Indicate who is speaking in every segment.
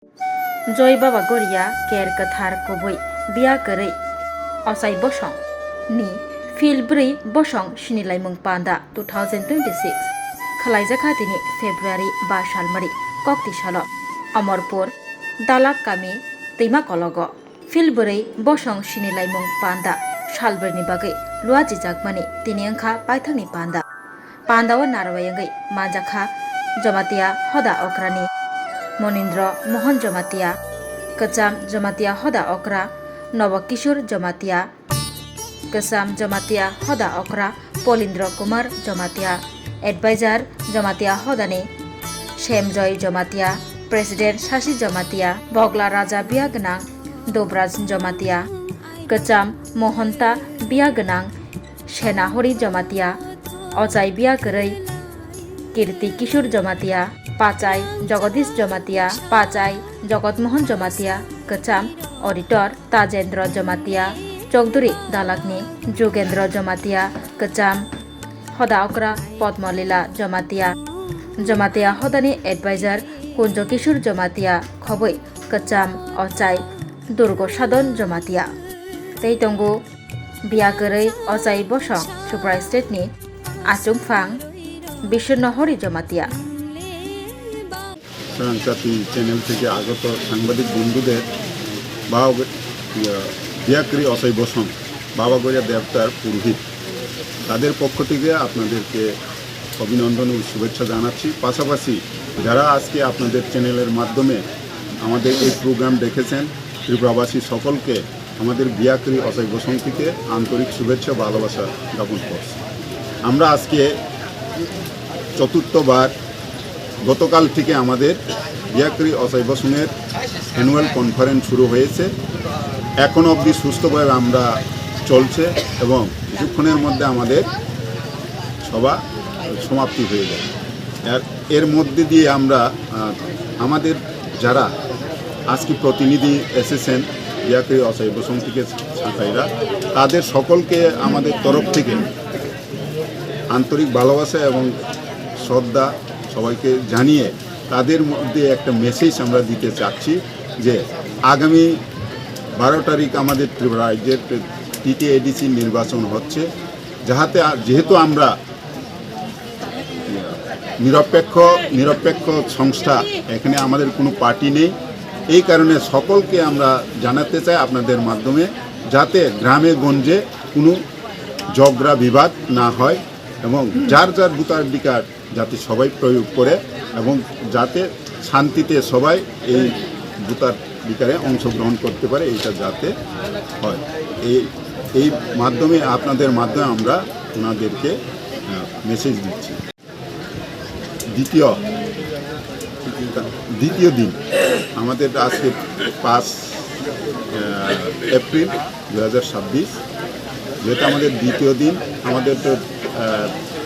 Speaker 1: Joy Baba Goria Ker Kathar Koboi Bia Kerei Osai Bosong Ni Filbri Bosong Shinilaimung Panda 2026 Khalaijakha Dini February Bashalmari Kokti Shalo Amorpur Dalak Kami Tima Kologo Filbri Bosong Shinilaimung Panda Shalberni Bagai Luaji Jakmani Tiniangkha Paithangni Panda Pandawa Narwayangai Majakha Jamatia Hoda Okrani Monindra Mohan Jamatia Kacham Jamatia Hoda Okra Novakishur Jamatia Kasam Jamatia Hoda Okra Polindra Kumar Jamatia Advisor Jamatia Hodani Shemjoy Jamatia President Shashi Jamatia Bogla Raja Biaganang Dobraj Jamatia Kacham Mohanta Biaganang Shenahori Jamatia Ojai Biagarei Kirti Kishur Jamatia Pachai Jagadish Jamatia Pachai Jagatmohan Jamatia Kacham Auditor Tajendra Jamatia Chogduri Dalakni Jogendra Jamatia Kacham Hoda Okra Padmalila Jamatia Jamatia Hodani Advisor Kunjo Kishur Jamatia Khoboi Kacham Ochai Durgo Sadon Jamatia Teitongo Biagarei Ochai Bosong Supra State ni Achungfang Bishunahori Jamatia
Speaker 2: জাতি channel থেকে আগত সাংবাদিক বন্ধুদের বিয়াকরি অসই বসন বাবা গড়িয়া দেবতার পুরোহিত তাদের পক্ষ থেকে আপনাদেরকে অভিনন্দন ও শুভেচ্ছা জানাচ্ছি। পাশাপাশি যারা আজকে আপনাদের চ্যানেলের মাধ্যমে আমাদের এই প্রোগ্রাম দেখেছেন ত্রিপুরাবাসী সকলকে আমাদের বিয়াকরি অসই বসন থেকে আন্তরিক শুভেচ্ছা ভালোবাসা জ্ঞাপন করছি। আমরা আজকে চতুর্থবার গতকাল থেকে আমাদের বিয়াকরি অসই বসনের অ্যানুয়াল কনফারেন্স শুরু হয়েছে। এখন অবধি সুস্থভাবে আমরা চলছে এবং কিছুক্ষণের মধ্যে আমাদের সভা সমাপ্তি হয়ে যাবে। এর মধ্যে দিয়ে আমরা আমাদের যারা আজকে প্রতিনিধি এসেছেন বিয়াকরি অসই বসন থেকে ছাত্রীরা তাদের সকলকে আমাদের তরফ থেকে আন্তরিক ভালোবাসা এবং শ্রদ্ধা সবাইকে জানিয়ে তাদের মধ্যে একটা মেসেজ আমরা দিতে চাচ্ছি যে আগামী 12 তারিখ আমাদের ত্রিপুরা রাজ্যের TTADC নির্বাচন হচ্ছে, যেহেতু আমরা নিরপেক্ষ সংস্থা, এখানে আমাদের কোনো পার্টি নেই, এই কারণে সকলকে আমরা জানাতে চাই আপনাদের মাধ্যমে যাতে গ্রামে গঞ্জে কোনো ঝগড়া বিবাদ না হয় এবং যার যার ভোটাধিকার যাতে সবাই প্রয়োগ করে এবং যাতে শান্তিতে সবাই এই ভোটাধিকারে অংশগ্রহণ করতে পারে, এইটা যাতে হয়। এই মাধ্যমে আপনাদের মাধ্যমে আমরা ওনাদেরকে মেসেজ দিচ্ছি। দ্বিতীয় দিন আমাদের আজকে 5 এপ্রিল 2026, যেটা আমাদের দ্বিতীয় দিন। আমাদের তো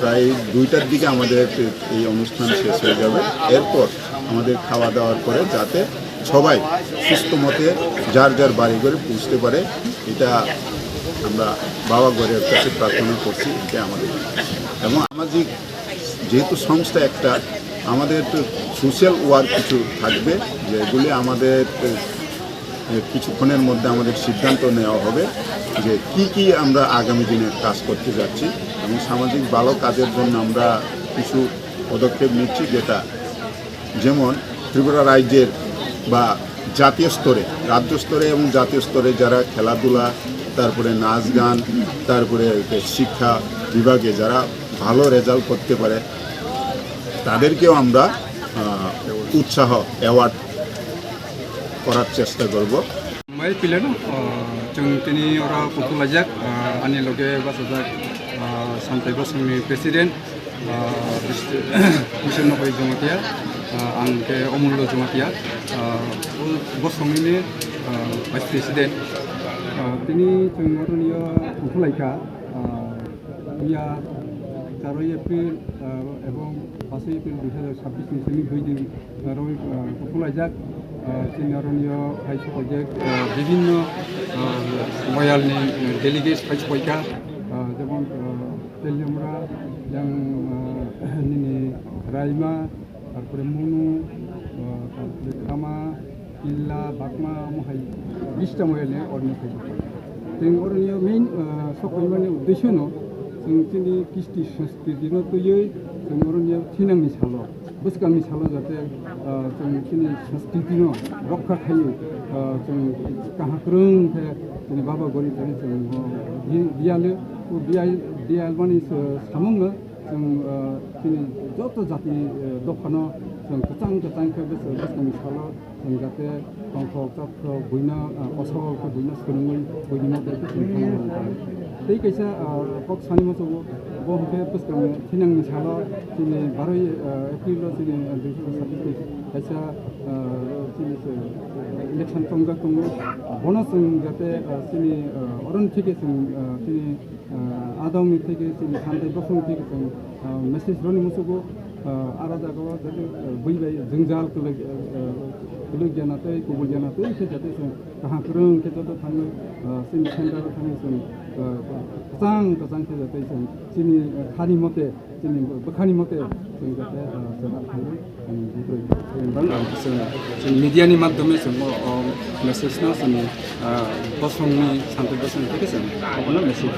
Speaker 2: প্রায় 2টার দিকে আমাদের এই অনুষ্ঠান শেষ হয়ে যাবে। এরপর আমাদের খাওয়া দাওয়ার পরে যাতে সবাই সুস্থ মতে যার যার বাড়ি ঘরে পৌঁছতে পারে, এটা আমরা বাবা ঘরের কাছে প্রার্থনা করছি। এটা আমাদের এবং সামাজিক যেহেতু সংস্থা একটা, আমাদের তো সোশ্যাল ওয়ার্ক কিছু থাকবে, যেগুলি আমাদের কিছুক্ষণের মধ্যে আমাদের সিদ্ধান্ত নেওয়া হবে যে কি আমরা আগামী দিনে কাজ করতে যাচ্ছি এবং সামাজিক ভালো কাজের জন্য আমরা কিছু পদক্ষেপ নিচ্ছি, যেটা যেমন ত্রিপুরা রাজ্যের বা জাতীয় স্তরে, রাজ্য স্তরে এবং জাতীয় স্তরে যারা খেলাধুলা, তারপরে নাচ গান, তারপরে শিক্ষা বিভাগে যারা ভালো রেজাল্ট করতে পারে তাদেরকেও আমরা উৎসাহ অ্যাওয়ার্ড করার চেষ্টা করব।
Speaker 3: Mai pileno chung tini ora populajak ani loge basajak santai bosmi president mission nohoi jomatia angke omullo jomatia bosmini vice president tini chung oroniyo populaika ya 4 April এবং 5 April 2026 ni semi hoi din roi populajak চিনারণীয় ফাইস project বিভিন্ন ময়ালনি delegate ফাইস পয়কা যেমন Teliamura yang ini Raima তারপরে মুনু তারপরে খামা किल्ला बागमा महाय 20टा मयलनि अरनि फैयो जों अरनि मेइन सखयमानि उद्देश्यनो जों जोंनि कृष्टि संस्कृतिनो तयै जों अरनि थिनांनि साल बसकांनि साल जाते जों जोंनि संस्कृतिनो रक्षा खायो जों काहाक्रं जोंनि बाबा गरि जों बियाले बियाल मानि सामुंनो जों जोंनि जत जाति दखानो जों गोजान गोजानखौ बसकांनि साल जों जाते कंफक जाफ्राव बयना असलखौ बयना सोलोङै बयनि मददखौ जों खालामनांगौ दै कैसा कक सानि मोसौखौ बहके बसकांनि थिनांनि साल जोंनि 12 एप्रिल जोंनि 2026 कैसा इलेक्शन तंगा दङ बनो जों जाते जोंनि अरन थिके जों जोंनि आदावनि थिके जोंनि सान्थाय बसं थिके जों मेसेज रनि मोसौखौ आलादा गावा जाते बैबाय जोंजाल कुलुग जानाते गुबुन जानाते इसे जाते जों काहाक्रं केतो थाङो जोंनि सेन्टाराव थाङो जों गोजान गोजानखौ जाते जों जोंनि खानि मते जोंनि बोखानि मते जों जाते जोंहा थाङो जों मिडियानि माध्यमे जों मेसेजना जोंनि बसंनि सान्थाय बसंनि थिके जों अबनो मेसेज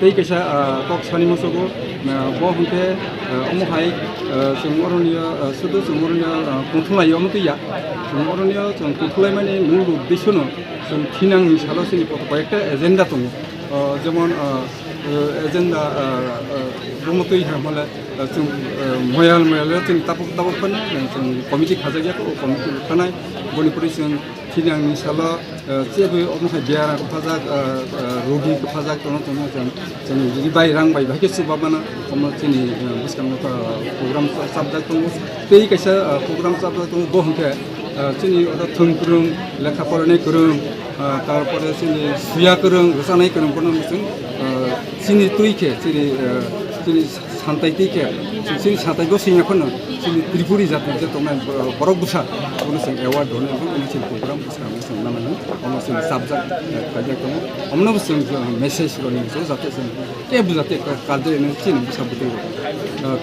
Speaker 3: दै कैसा कक सानि मोसौखौ बहके अमहाय जों अरनिया सुदु जों अरनिया खुंथुलायो अमतैया जों अरनिया जों खुंथुलायमानि मूल उद्देश्यनो जों थिनांनि साल जोंनि कয়েকটা एजेन्डा दङ जेमन एजेन्डा बुमतै हमले जों मयाल जों ताबक फानो जों कमिटि खाजागियाखौ कमिटि खानाय बनिपुरि जों थिनांनि साल जेबो अमहाय बेयारा फाजाक रोगि फाजाक दङ जों जुदि बाय रां बाय भाके सुबाबाना हमनो जोंनि बसकांनो प्रग्राम साबजेक्ट दङ दै कैसा प्रग्राम साबजेक्ट दङ बहके जोंनि थोंग्रों लेखा फरायनाय गोरों तारपरे जोंनि सुया गोरों रोजानाय गोरोंफोरनो जों जोंनि तुइखे जोंनि सान्थाय दैखे जोंनि सान्थायखौ सिङाफोरनो जोंनि त्रिपुरि जाति जे दङ बरक बुसा बेखौनो जों एवार्ड होनो मोनसे प्रग्राम बुसानो जों नामानो हमनो जों साबजेक्ट खाजाक दङ हमनो जों मेसेज होनो जाते जों के बुजाते कालदेनो चिन बुसाबुदै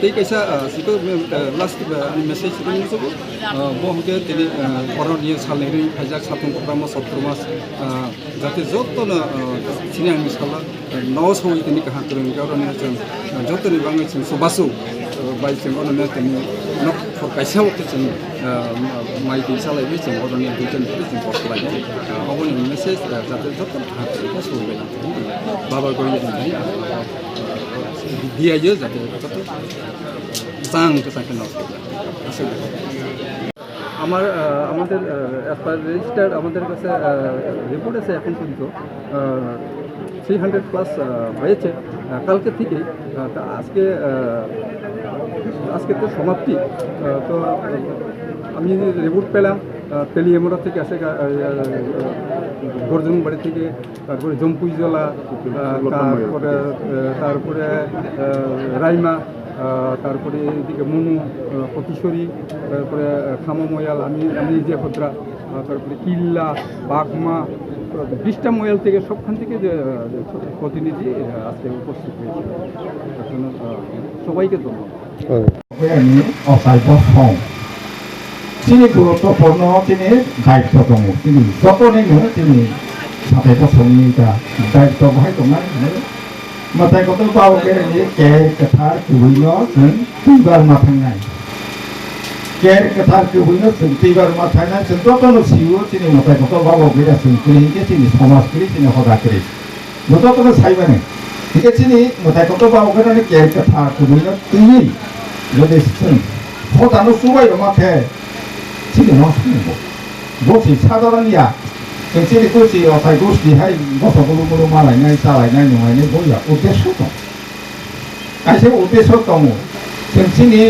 Speaker 3: दै कैसा सिको लास्ट मेसेज होनो जों बहके दिनै अरनिय सालनि खाजाक साथुं प्रग्राम सत्रमास जाते जतनो थिनांनि साला नौ सौ इतनी कहा करें गावरने जों जतनि बाङै जों सबासु बाय जों अरने तनि नक फर कैसा होते जों माइ दै सालायबाय जों अरने दुजन जों बसलायो अबनि मेसेज जाते जतन हाखौ सौबायना बाबा गरि दियायो जाते जत जां गोसाखौ नষ্ট আমাদের রেজিস্টার্ড আমাদের কাছে রিপোর্ট আছে এখন পর্যন্ত 300+ হয়েছে কালকে থেকে আজকে তো সমাপ্তি তো আমি রিপোর্ট পেলাম তেলিয়ামোড়া থেকে আসে গর্জনবাড়ি থেকে তারপরে জম্পুইজলা তারপরে রাইমা তারপরে এদিকে মনু কতিশ্বরী তারপরে খামা ময়াল আমি যে ভদ্রা তারপরে কিল্লা বাগমা 20টা ময়াল থেকে সবখান থেকে যে প্রতিনিধি আজকে উপস্থিত হয়েছে তার জন্য সবাইকে ধন্যবাদ
Speaker 4: তিনি গুরুত্বপূর্ণ তিনি দায়িত্ব দङ তিনি যতनैनो তিনি साथाय बसंनि दायित्व बहाय दङ माथाय गथ' बावकेरनि केर कथार कुबैनो जों तिबार माथांनाय केर कथार कुबैनो जों तिबार माथांनाय जों जतनो सिउ तिनि माथाय गथ' बावकेरा जों कुलिके तिनि समाज कुलि तिनि हदा कुलि जतनो साइबाने ठीक तिनि माथाय गथ' बावकेरनि केर कथार कुबैनो तिनि যদি जों हदानो सुबाय माथे तिनि नसुंगो बसि साधारणनिया जों तिनि कुसि अथाय गुस्तिहाय गथ'फोरखौ मालायनाय जालायनाय नङायनाय बयहा उद्देश्य दं खायसे उद्देश्य दङ जों तिनि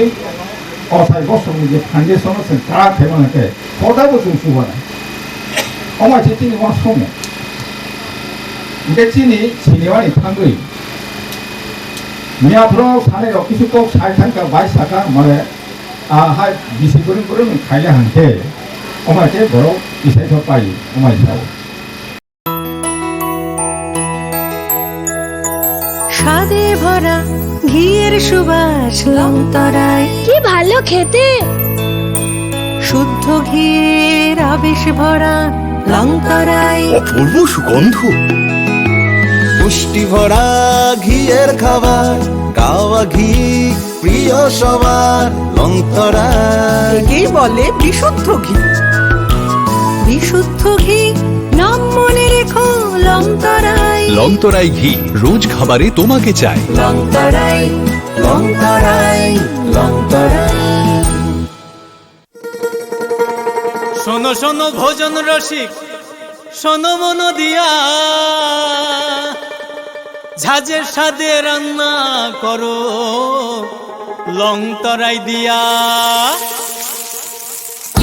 Speaker 4: अथाय बसंनि जे फाउन्डेसन जों खालामथाय माने हदाबो जों सुबानाय अमायसे तिनि मा समाव बे तिनि सिनेमानि थांगै मियाफ्राव सानै কিছু কক 60 টাকা 22 টাকা মানে আহাই বিসি করে খাইলে হানতে অমাইতে বড় ইসাই সব পাই অমাইসাও
Speaker 5: স্বাদে ভরা ঘিয়ের সুবাস লংতরায়
Speaker 6: কি ভালো খেতে
Speaker 5: শুদ্ধ ঘির আবেশ ভরা লঙ্কারাই
Speaker 6: অপূর্ব সুগন্ধ,
Speaker 7: পুষ্টি ভরা ঘিয়ের খাবার, গাওয়া ঘি প্রিয় সবার, লংতরাই
Speaker 5: একেই বলে বিশুদ্ধ ঘি। বিশুদ্ধ ঘি নাম মনে রেখো লঙ্কারাই।
Speaker 6: লংতরাই ঘি রোজ খাবারে তোমাকে চাই।
Speaker 7: লংতরাই লংতরাই লংতরাই।
Speaker 8: শোনো শোনো ভোজন রসিক, শোনো মন দিয়া, ঝাঁঝের স্বাদে রান্না করো লংতরাই দিয়া।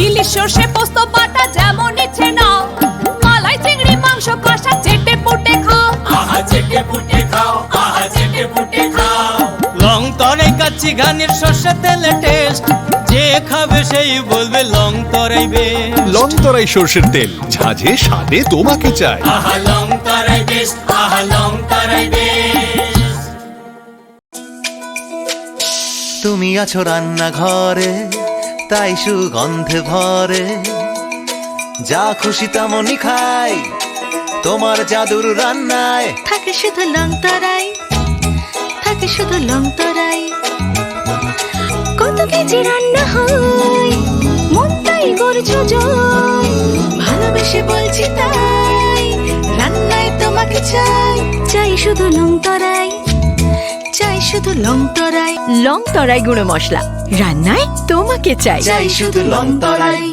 Speaker 9: ইলিশ সর্ষে পোস্ত বাটা যেমন ইচ্ছে নাও, মালাই চিংড়ি মাংস কষা চেটে পুটে খাও, আহা চেটে পুটে খাও, আহা চেটে পুটে খাও।
Speaker 8: লংতরাই কাচ্চি ঘানির সর্ষে তেলে টেস্ট, যে খাবে সেই বলবে লংতরাই বেশ।
Speaker 6: লংতরাই সর্ষের তেল, ঝাঁঝে স্বাদে তোমাকে চাই।
Speaker 8: আহা লংতরাই বেশ, আহা লংতরাই বেশ।
Speaker 7: তুমি আছো রান্নাঘরে, তাই সুগন্ধে ভরে, যা খুশি তেমনই খাই তোমার জাদুর রান্নায়।
Speaker 5: থাকে শুধু লঙ্কারাই, থাকে শুধু লঙ্কারাই। কত কেজি রান্না হয়, মন তাই করছো জয়। ভালোবেসে বলছি তাই, রান্নায় তোমাকে চাই। চাই শুধু লঙ্কারাই, চাই শুধু লঙ্কারাই। লঙ্কারাই গুঁড়ো মশলা, রান্নায় তোমাকে চাই।
Speaker 7: চাই শুধু লংতরাই।